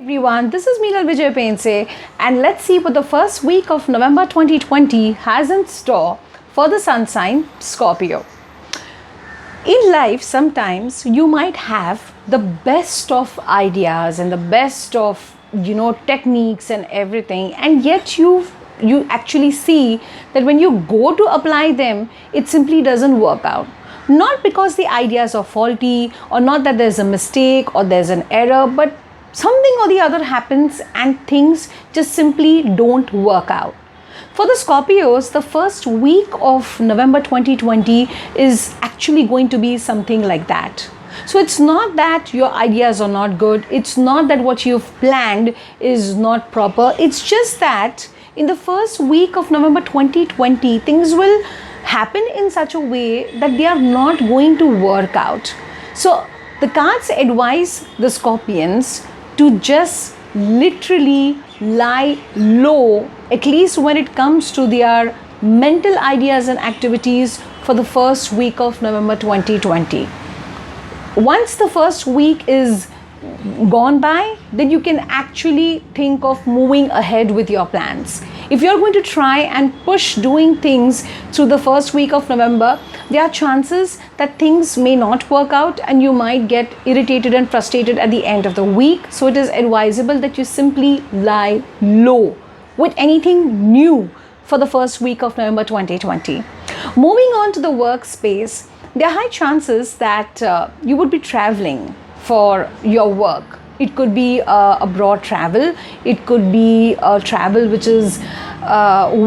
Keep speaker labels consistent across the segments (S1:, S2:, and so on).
S1: everyone, this is Meelal Vijay Pense, and let's see what the first week of November 2020 has in store for the sun sign Scorpio. In life, sometimes you might have the best of ideas and the best of techniques and everything, and yet you actually see that when you go to apply them, it simply doesn't work out. Not because the ideas are faulty or not that there's a mistake or there's an error, but something or the other happens and things just simply don't work out. For the Scorpios, the first week of November 2020 is actually going to be something like that. So it's not that your ideas are not good, it's not that what you've planned is not proper, it's just that in the first week of November 2020, things will happen in such a way that they are not going to work out. So the cards advise the Scorpions to just literally lie low, at least when it comes to their mental ideas and activities for the first week of November 2020. Once the first week is gone by, then you can actually think of moving ahead with your plans. If you're going to try and push doing things through the first week of November, there are chances that things may not work out and you might get irritated and frustrated at the end of the week. So it is advisable that you simply lie low with anything new for the first week of November 2020. Moving on to the workspace, there are high chances that you would be traveling for your work. It could be a broad travel, it could be a travel which is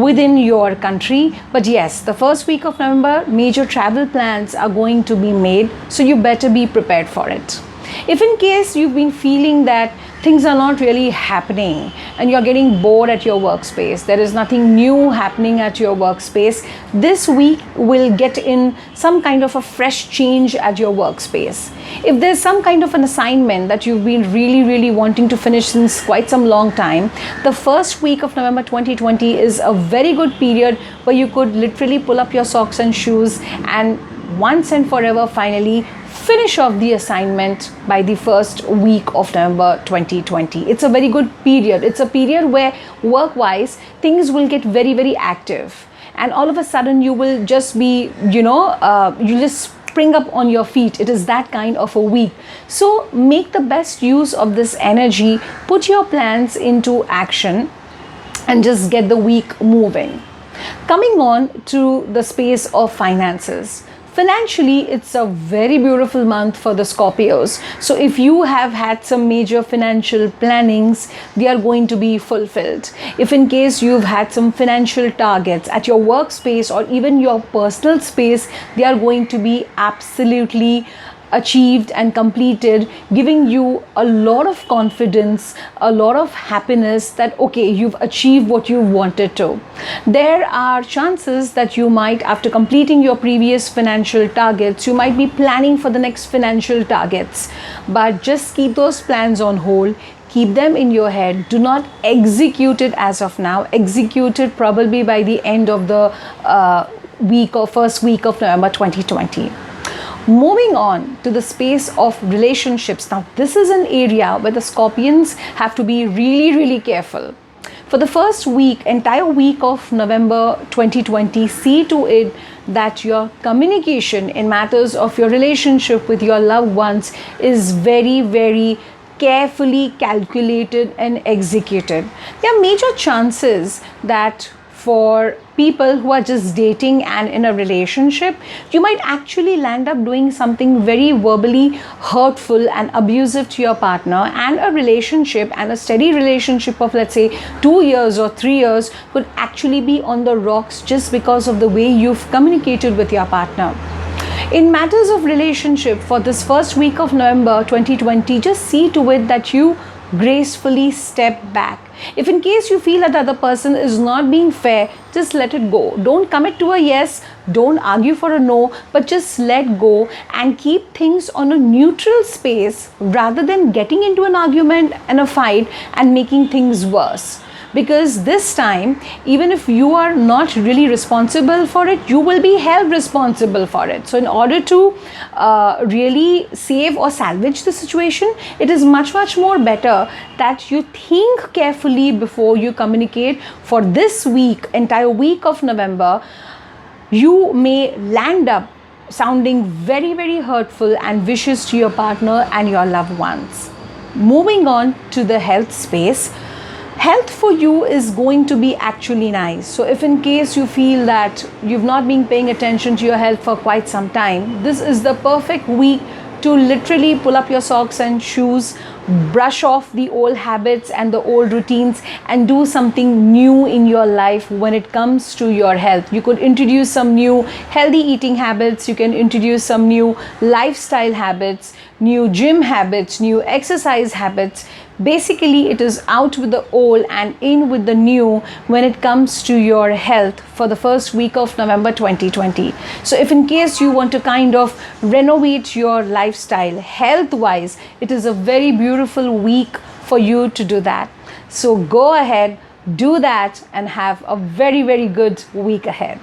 S1: within your country. But yes, the first week of November, major travel plans are going to be made, so you better be prepared for it. If in case you've been feeling that things are not really happening and you're getting bored at your workspace, there is nothing new happening at your workspace, this week will get in some kind of a fresh change at your workspace. If there's some kind of an assignment that you've been really wanting to finish since quite some long time, the first week of November 2020 is a very good period where you could literally pull up your socks and shoes and once and forever finally finish off the assignment by the first week of November 2020. It's a very good period. It's a period where work-wise things will get very active, and all of a sudden you will just be, you just spring up on your feet. It is that kind of a week. So make the best use of this energy, put your plans into action, and just get the week moving. Coming on to the space of finances. Financially, it's a very beautiful month for the Scorpios. So if you have had some major financial plannings, they are going to be fulfilled. If in case you've had some financial targets at your workspace or even your personal space, they are going to be absolutely achieved and completed, giving you a lot of confidence, a lot of happiness that okay, you've achieved what you wanted to. There are chances that you might, after completing your previous financial targets, you might be planning for the next financial targets, but just keep those plans on hold. Keep them in your head. Do not execute it as of now. Execute it probably by the end of the first week of November 2020. Moving on to the space of relationships. Now, this is an area where the Scorpions have to be really careful. For the first entire week of November 2020, see to it that your communication in matters of your relationship with your loved ones is very carefully calculated and executed. There are major chances that for people who are just dating and in a relationship, you might actually land up doing something very verbally hurtful and abusive to your partner, and a relationship and a steady relationship of, let's say, 2 years or 3 years could actually be on the rocks just because of the way you've communicated with your partner. In matters of relationship, for this first week of November 2020, just see to it that you gracefully step back. If in case you feel that the other person is not being fair, just let it go. Don't commit to a yes, don't argue for a no, but just let go and keep things on a neutral space rather than getting into an argument and a fight and making things worse. because this time, even if you are not really responsible for it, you will be held responsible for it. So in order to really save or salvage the situation, it is much more better that you think carefully before you communicate. For this week, entire week of November, you may land up sounding very hurtful and vicious to your partner and your loved ones. Moving on to the health space, health for you is going to be actually nice. So if in case you feel that you've not been paying attention to your health for quite some time, this is the perfect week to literally pull up your socks and shoes, brush off the old habits and the old routines, and do something new in your life when it comes to your health. You could introduce some new healthy eating habits, you can introduce some new lifestyle habits, new gym habits, new exercise habits. Basically, it is out with the old and in with the new when it comes to your health for the first week of November 2020. So if in case you want to kind of renovate your lifestyle health-wise, it is a very beautiful week for you to do that. So go ahead, do that, and have a very good week ahead.